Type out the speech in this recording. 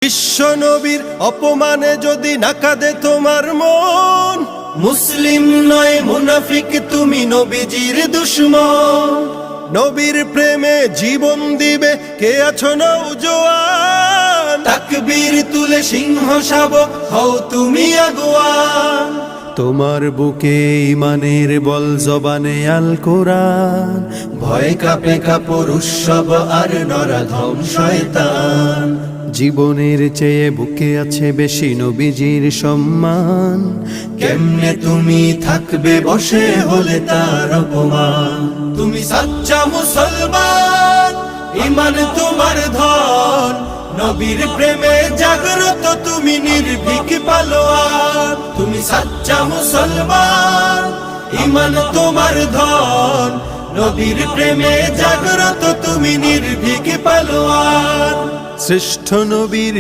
বিশ্ব নবীর অপমানে যদি না কাঁদে তোমার মন, মুসলিম নয় মুনাফিক তুমি নবীজির দুশমন। নবীর প্রেমে জীবন দিবে কে আছো নওজোয়ান, তাকবীর তুলে সিংহ শাবক হও তুমি আগুয়ান। তোমার বুকে ইমানের বল জবানে আল কোরআন, ভয় কাঁপে কাপড় উৎসব আর নরাধম শয়তান। জীবনের চেয়ে বুকে আছে বেশি নবীজির সম্মান, কেমনে তুমি থাকবে বসে হলে তার অপমান। তুমি সাচ্চা মুসলমান, ইমান তোমার ধন, নবীর প্রেমে জাগ্রত তুমি নির্ভীক পালোয়ান। তুমি সাচ্চা মুসলমান, ইমান তোমার ধন, নবীর প্রেমে জাগ্রত তুমি নির্ভীক পালোয়ান। শ্রেষ্ঠ নবীর